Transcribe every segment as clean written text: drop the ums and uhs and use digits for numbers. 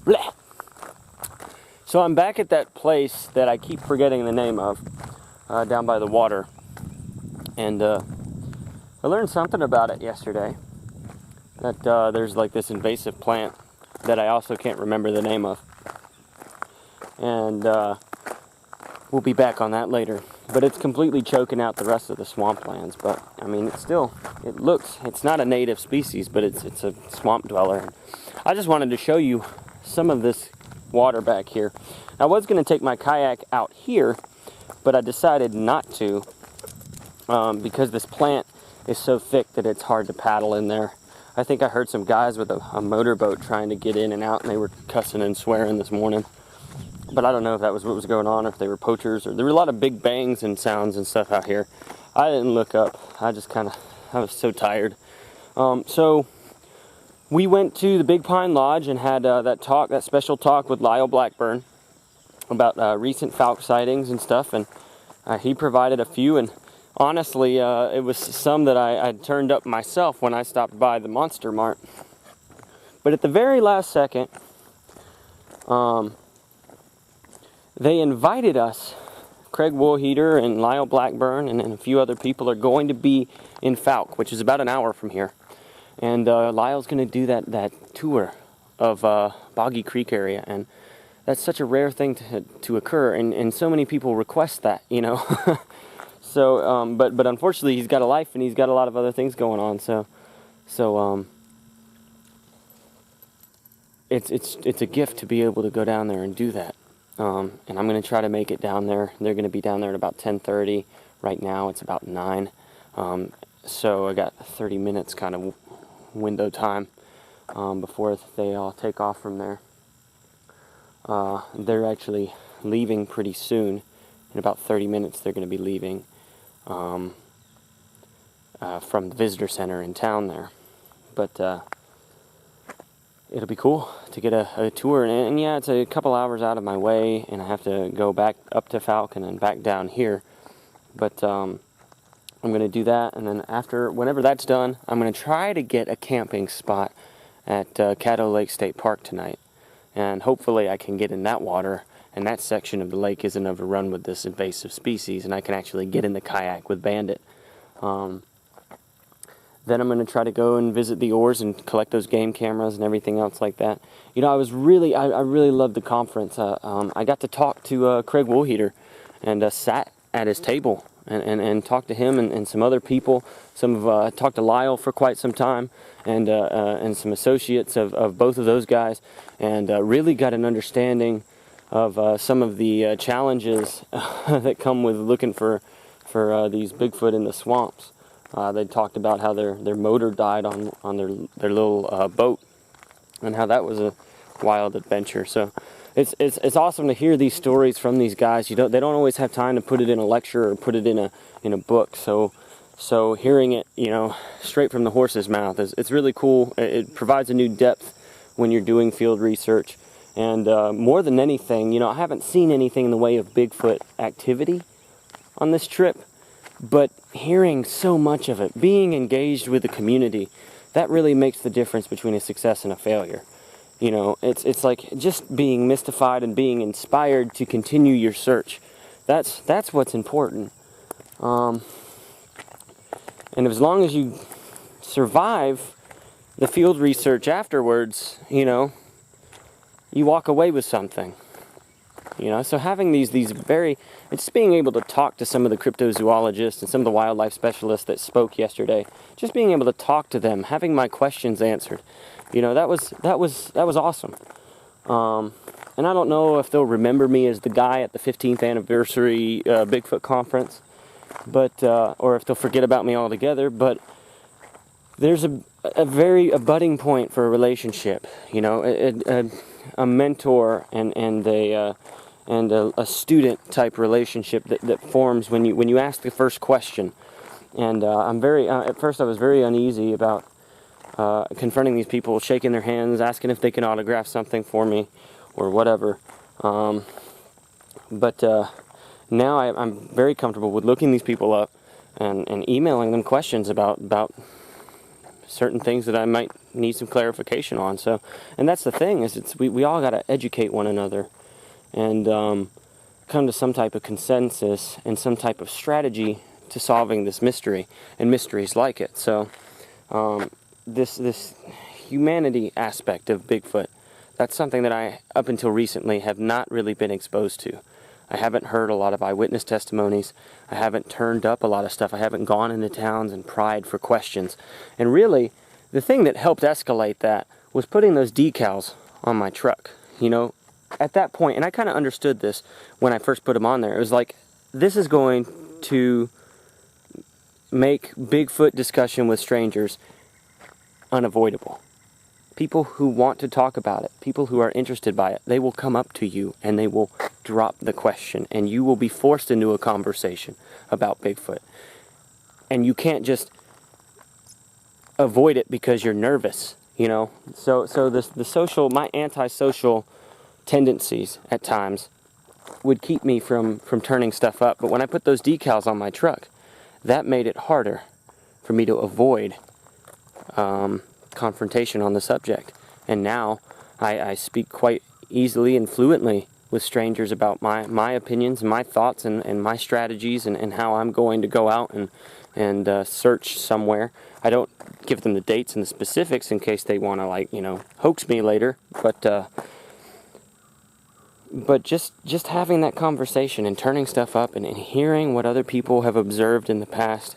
Bleh. So I'm back at that place that I keep forgetting the name of, down by the water. And I learned something about it yesterday. That there's like this invasive plant that I also can't remember the name of. And we'll be back on that later. But it's completely choking out the rest of the swamplands. But I mean, it's not a native species, but it's a swamp dweller. I just wanted to show you some of this water back here. I was going to take my kayak out here, but I decided not to because this plant is so thick that it's hard to paddle in there. I think I heard some guys with a motorboat trying to get in and out, and they were cussing and swearing this morning. But I don't know if that was what was going on, or if they were poachers, or there were a lot of big bangs and sounds and stuff out here. I didn't look up. I was so tired. So we went to the Big Pine Lodge and had that special talk with Lyle Blackburn about recent Fouke sightings and stuff, and he provided a few, and honestly, it was some that I turned up myself when I stopped by the Monster Mart. But at the very last second, they invited us. Craig Woolheater and Lyle Blackburn and a few other people are going to be in Fouke, which is about an hour from here. And Lyle's going to do that tour of Boggy Creek area, and that's such a rare thing to occur, and so many people request that, you know. So, but unfortunately, he's got a life and he's got a lot of other things going on. So it's a gift to be able to go down there and do that. And I'm going to try to make it down there. They're going to be down there at about 10:30. Right now, it's about 9. So I got 30 minutes kind of window time before they all take off from there. They're actually leaving pretty soon. In about 30 minutes, they're going to be leaving from the visitor center in town there. But it'll be cool to get a tour. And yeah, it's a couple hours out of my way, and I have to go back up to Fouke and then back down here. But I'm going to do that, and then whenever that's done, I'm going to try to get a camping spot at Caddo Lake State Park tonight. And hopefully I can get in that water, and that section of the lake isn't overrun with this invasive species, and I can actually get in the kayak with Bandit. Then I'm going to try to go and visit the oars and collect those game cameras and everything else like that. You know, I really loved the conference. I got to talk to Craig Woolheater and sat at his table and talked to him and some other people. Talked to Lyle for quite some time, and some associates of both of those guys, and really got an understanding of some of the challenges that come with looking for these Bigfoot in the swamps. They talked about how their motor died on their little boat, and how that was a wild adventure. So it's awesome to hear these stories from these guys. They don't always have time to put it in a lecture or put it in a book. So hearing it, you know, straight from the horse's mouth it's really cool. It provides a new depth when you're doing field research. And more than anything, you know, I haven't seen anything in the way of Bigfoot activity on this trip, but hearing so much of it, being engaged with the community, that really makes the difference between a success and a failure. You know, it's like just being mystified and being inspired to continue your search. That's what's important. And as long as you survive the field research afterwards, you know, you walk away with something. You know, so having it's being able to talk to some of the cryptozoologists and some of the wildlife specialists that spoke yesterday, just being able to talk to them, having my questions answered, you know, that was awesome. And I don't know if they'll remember me as the guy at the 15th anniversary Bigfoot Conference, but or if they'll forget about me altogether. But there's a budding point for a relationship, you know, a mentor and a student type relationship that forms when you ask the first question. And at first I was very uneasy about confronting these people, shaking their hands, asking if they can autograph something for me or whatever. But now I'm very comfortable with looking these people up and emailing them questions about certain things that I might need some clarification on. So, and that's the thing, is we all got to educate one another and come to some type of consensus and some type of strategy to solving this mystery and mysteries like it. So this humanity aspect of Bigfoot, that's something that I, up until recently, have not really been exposed to. I haven't heard a lot of eyewitness testimonies. I haven't turned up a lot of stuff. I haven't gone into towns and pried for questions. And really, the thing that helped escalate that was putting those decals on my truck. You know, at that point, and I kind of understood this when I first put them on there, it was like, this is going to make Bigfoot discussion with strangers unavoidable. People who want to talk about it, people who are interested by it, they will come up to you and they will drop the question, and you will be forced into a conversation about Bigfoot. And you can't just avoid it because you're nervous, you know. So the social, my antisocial tendencies at times would keep me from turning stuff up. But when I put those decals on my truck, that made it harder for me to avoid confrontation on the subject. And now I speak quite easily and fluently with strangers about my opinions, my thoughts, and my strategies, and how I'm going to go out and search somewhere. I don't give them the dates and the specifics in case they want to, like, you know, hoax me later, but just having that conversation and turning stuff up and hearing what other people have observed in the past,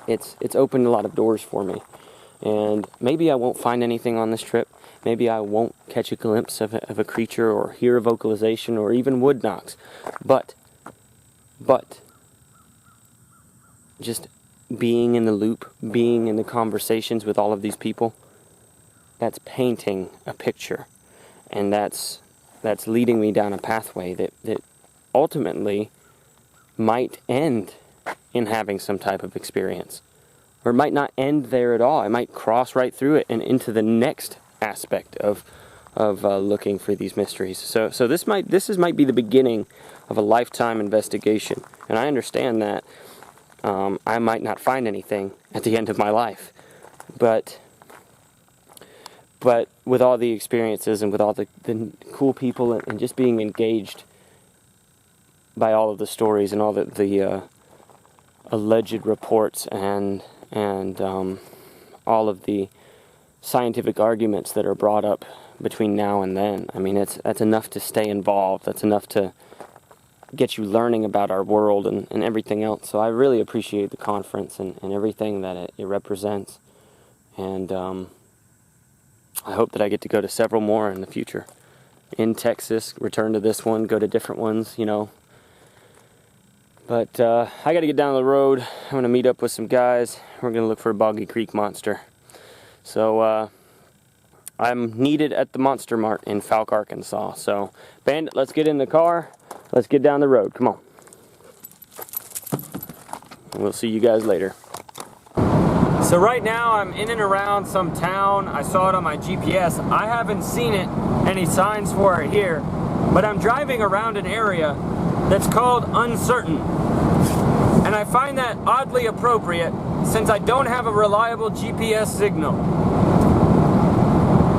it's opened a lot of doors for me. And maybe I won't find anything on this trip. Maybe I won't catch a glimpse of a creature or hear a vocalization or even wood knocks. But just being in the loop, being in the conversations with all of these people, that's painting a picture. And that's leading me down a pathway that ultimately might end in having some type of experience. Or it might not end there at all. It might cross right through it and into the next aspect of looking for these mysteries. So this might be the beginning of a lifetime investigation. And I understand that I might not find anything at the end of my life. But with all the experiences and with all the cool people and just being engaged by all of the stories and all the alleged reports and all of the scientific arguments that are brought up between now and then. I mean, that's enough to stay involved. That's enough to get you learning about our world and everything else. So I really appreciate the conference and everything that it represents. And I hope that I get to go to several more in the future. In Texas, return to this one, go to different ones, you know. But I got to get down the road. I'm going to meet up with some guys. We're going to look for a Boggy Creek monster. So I'm needed at the Monster Mart in Fouke, Arkansas. So Bandit, let's get in the car. Let's get down the road. Come on. We'll see you guys later. So right now I'm in and around some town. I saw it on my GPS. I haven't seen it, any signs for it here. But I'm driving around an area that's called Uncertain. And I find that oddly appropriate since I don't have a reliable GPS signal.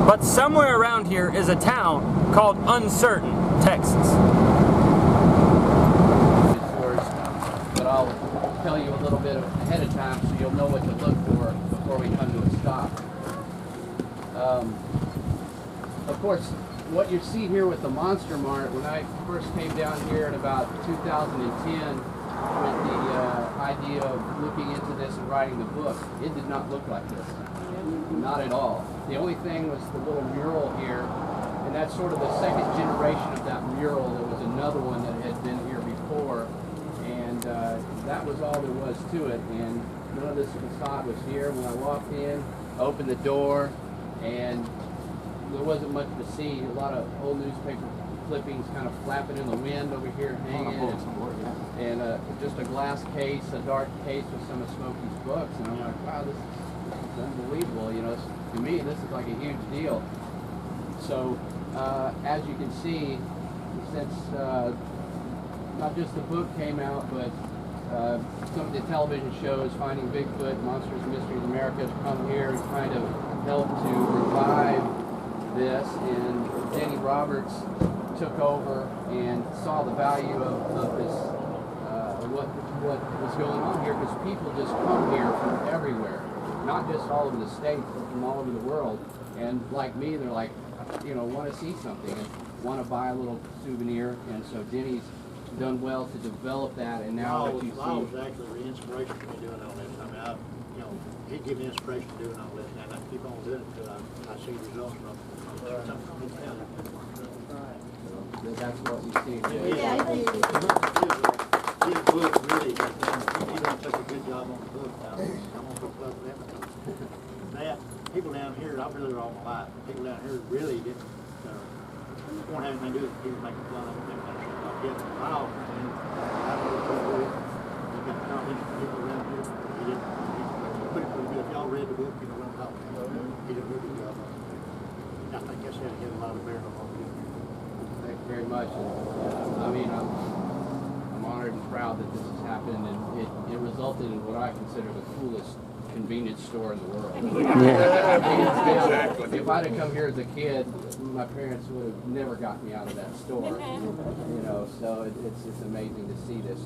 But somewhere around here is a town called Uncertain, Texas. But I'll tell you a little bit ahead of time so you'll know what to look for before we come to a stop. Of course, what you see here with the Monster Mart, when I first came down here in about 2010 with the idea of looking into this and writing the book, it did not look like this. Not at all. The only thing was the little mural here, and that's sort of the second generation of that mural. There was another one that had been here before, and that was all there was to it, and none of this facade was here. When I walked in, opened the door, and there wasn't much to see. A lot of old newspaper clippings kind of flapping in the wind over here, hanging, and just a glass case, a dark case with some of Smokey's books. And I'm like, wow, this is unbelievable. You know, to me, this is like a huge deal. So, as you can see, since not just the book came out, but some of the television shows, Finding Bigfoot, Monsters and Mysteries of America, to come here and kind of help to revive this. And Danny Roberts took over and saw the value of this, what was going on here, because people just come here from everywhere, not just all over the state, but from all over the world. And like me, they're like, want to see something and want to buy a little souvenir. And so Denny's done well to develop that. And now that you see, Lyle was actually the inspiration for me doing all this. I mean, he gave me inspiration for doing all this, and I keep on doing it because I see results from it. that's what we see here. His book really, he done such a good job on the book. I'm going to put up with that. People down here, I've really all my life. People down here really didn't want to have anything to do with it. People making fun of them. They get Lyle, and I don't know what to do. You got countless people around here. He did pretty good. If y'all read the book, you know what I'm talking about. He did a really good job on it. I think that's how to get a lot of bearing on what we do. Thank you very much. I mean, I'm honored and proud that this has happened, and it resulted in what I consider the coolest convenience store in the world. Yeah. If I'd have come here as a kid, my parents would have never got me out of that store. So it's amazing to see this.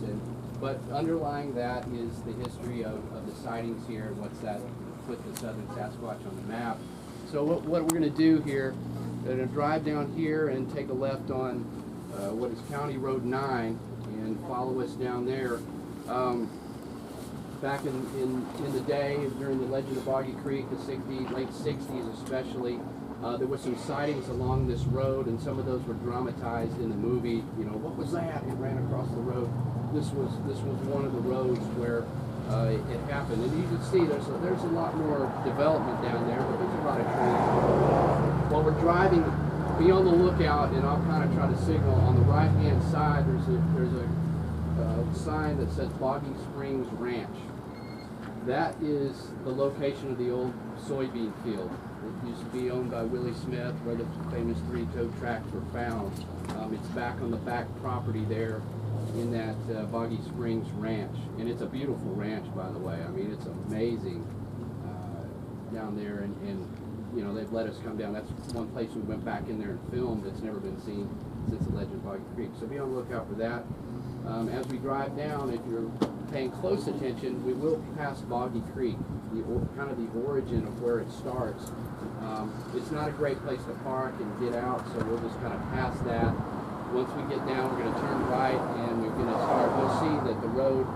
But underlying that is the history of the sightings here, and what's that put the southern Sasquatch on the map. So what we're going to do here, we're going to drive down here and take a left on what is County Road 9 and follow us down there. Back in the day, during the legend of Boggy Creek, the late 60s especially, there were some sightings along this road, and some of those were dramatized in the movie. What was that? It ran across the road. This was one of the roads where it happened, and you can see there's a lot more development down there, but there's a lot of trees. While we're driving, be on the lookout, and I'll kind of try to signal. On the right-hand side, there's a sign that says Boggy Springs Ranch. That is the location of the old soybean field. It used to be owned by Willie Smith, where the famous three-toed tracks were found. It's back on the back property there in that Boggy Springs Ranch. And it's a beautiful ranch, by the way. I mean, it's amazing down there. And they've let us come down. That's one place we went back in there and filmed that's never been seen since the legend of Boggy Creek. So be on the lookout for that. As we drive down, if you're paying close attention, we will pass Boggy Creek, kind of the origin of where it starts. It's not a great place to park and get out, so we'll just kind of pass that. Once we get down, we're going to turn right, and we're going to start. We'll see that the road,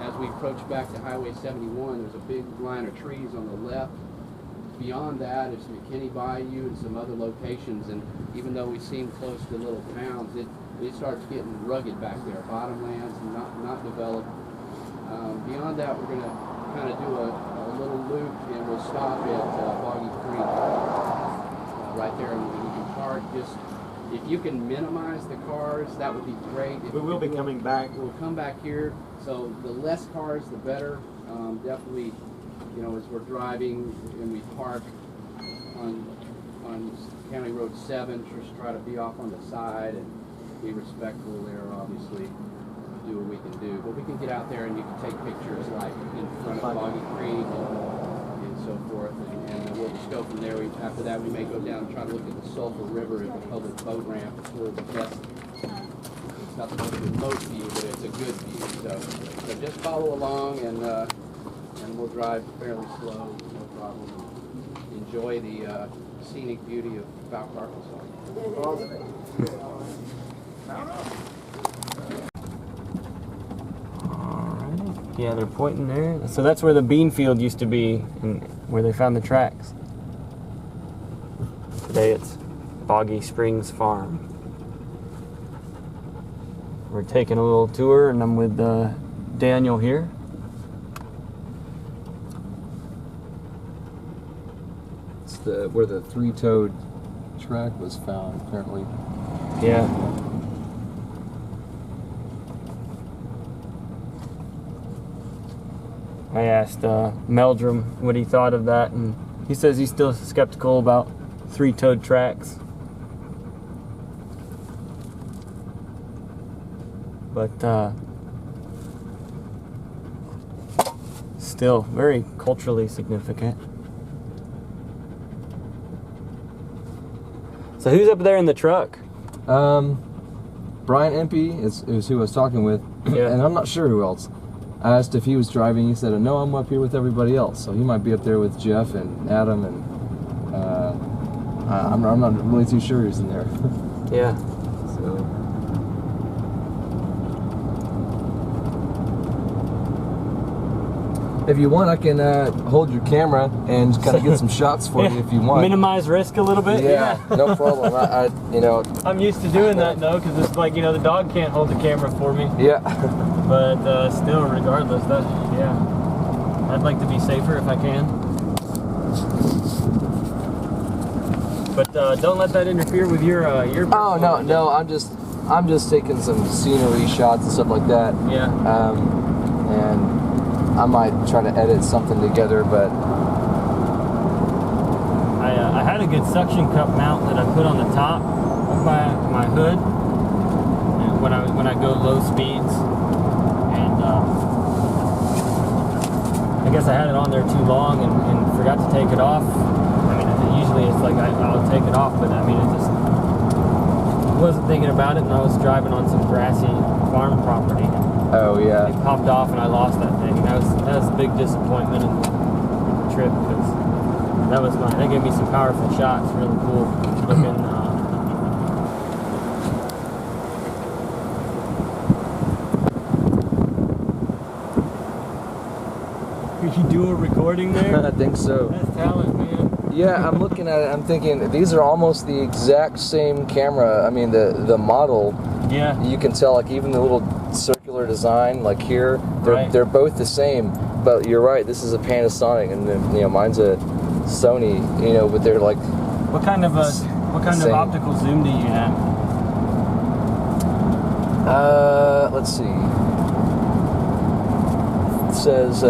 as we approach back to Highway 71, there's a big line of trees on the left. Beyond that is McKinney Bayou and some other locations, and even though we seem close to little towns, it starts getting rugged back there. Bottomlands, not developed. Beyond that, we're going to kind of do a little loop, and we'll stop at Boggy Creek right there, and we can park. Just if you can minimize the cars, that would be great. We will be coming back. We'll come back here, so the less cars, the better. Definitely, as we're driving and we park on County Road 7, just try to be off on the side and be respectful there, obviously. Do what we can do, but we can get out there and you can take pictures like in front of Boggy Creek and so forth, and we'll just go from there. After that, we may go down and try to look at the Sulphur River at the public boat ramp. It's where the best. It's not the most view, but it's a good view. So just follow along, and we'll drive fairly slow, no problem. Enjoy the scenic beauty of Fouke, Arkansas. Yeah, they're pointing there. So that's where the bean field used to be, and where they found the tracks. Today it's Boggy Springs Farm. We're taking a little tour, and I'm with Daniel here. It's where the three-toed track was found, apparently. Yeah. I asked Meldrum what he thought of that, and he says he's still skeptical about three-toed tracks. But still very culturally significant. So who's up there in the truck? Brian Empey is who I was talking with, Yeah. and I'm not sure who else. I asked if he was driving. He said, "No, I'm up here with everybody else." So he might be up there with Jeff and Adam, and I'm not really too sure who's in there. Yeah. So. If you want, I can hold your camera and kind of get some shots for you if you want. Minimize risk a little bit. Yeah, no problem. I'm used to doing that though, because it's like, the dog can't hold the camera for me. Yeah. But still, regardless, I'd like to be safer if I can. But don't let that interfere with your. Oh no, I'm just taking some scenery shots and stuff like that. Yeah. And I might try to edit something together, but I had a good suction cup mount that I put on the top of my hood when I go low speeds, and I guess I had it on there too long and forgot to take it off. I mean, usually it's like I'll take it off, but I mean, it just wasn't thinking about it, and I was driving on some grassy farm property. oh yeah. It popped off and I lost that thing. That was a big disappointment in the trip, because that gave me some powerful shots, really cool looking. Are you dual recording there? I think so. That's talent, man. Yeah, I'm looking at it. I'm thinking these are almost the exact same camera. I mean, the model. Yeah. You can tell, like, even the little circular design, like here, they're both the same. But you're right. This is a Panasonic, and then, mine's a Sony. But they're like. What kind of optical zoom do you have? Let's see. It says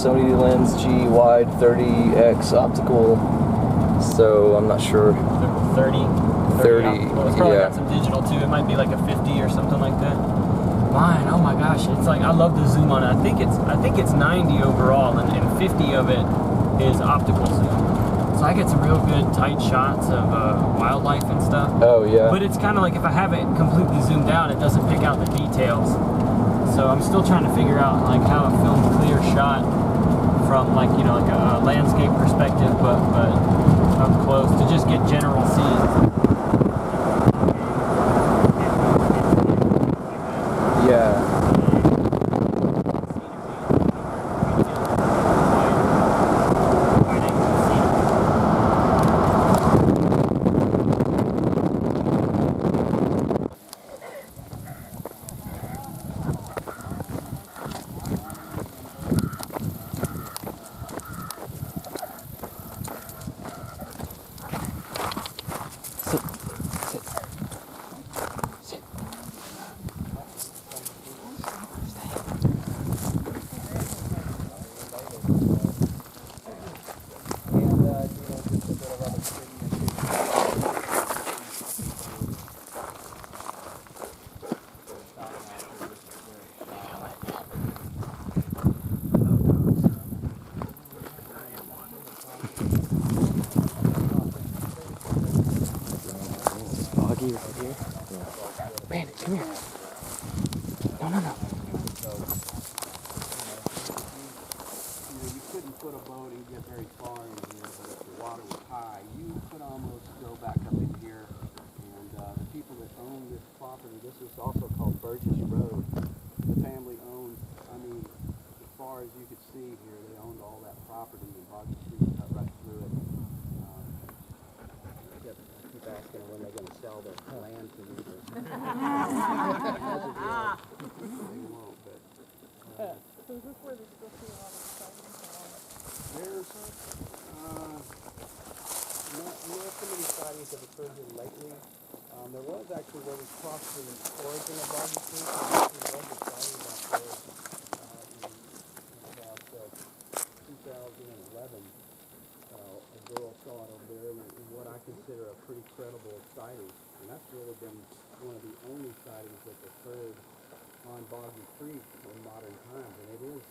Sony lens G wide 30x optical. So I'm not sure. 30. 30. It's probably Yeah. got some digital too. It might be like a 50 or something like that. Mine, oh my gosh, it's like I love the zoom on it. I think it's 90 overall, and 50 of it is optical zoom. So I get some real good tight shots of wildlife and stuff. Oh yeah. But it's kind of like if I have it completely zoomed out, it doesn't pick out the details. So I'm still trying to figure out like how to film a clear shot from like a landscape perspective, but up close to just get general scenes. Yeah. Boggy right here. Brandon, come here. No. You couldn't put a boat and get very far in here, but if the water was high, you could almost go back up in here. And the people that own this property, this is also called Burgess Road. The family owned, as far as you could see here, they owned all that property, and Boggy Street cut right through it. I keep asking when they're going to sell their land to me. They won't, but... So is this where they still see a lot of the sightings? There's not so many sightings have occurred here lately. There was actually where we crossed the origin of Boggy Creek. There actually was a sighting out there in about 2011. A girl saw it over there in what I consider a pretty credible sighting. And that's really been one of the only sightings that's occurred on Boggy Creek in modern times. And it is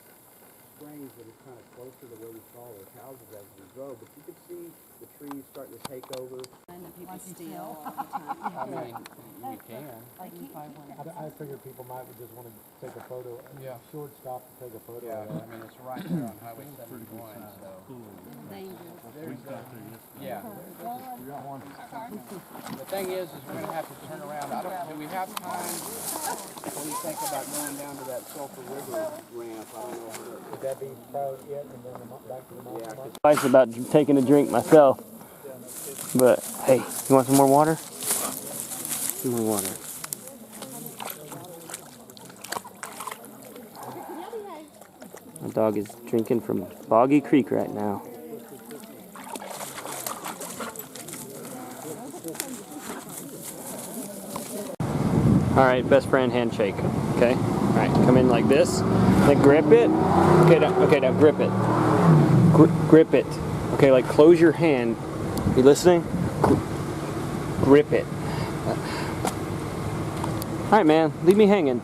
springs that is kind of closer to where we saw those houses as we drove, but you could see the trees starting to take over. And the people steal all the time. I mean, you can. I figured people might just want to take a photo, Yeah. short stop to take a photo. Yeah, I mean, it's right there on Highway 71, so. Dangerous. Yeah. The thing is we're gonna have to turn around. Do we have time? What do you think about going down to that Sulphur River ramp? I don't know. Would that be probably it, and then back to the mountain? Yeah, 'cause Twice about taking a drink myself. But hey, you want some more water? Some more water. My dog is drinking from Boggy Creek right now. Alright, best friend handshake. Okay? Alright, come in like this. Then grip it. Okay, now grip it. Grip it. Okay, like close your hand. You listening? Grip it. Alright, man, leave me hanging.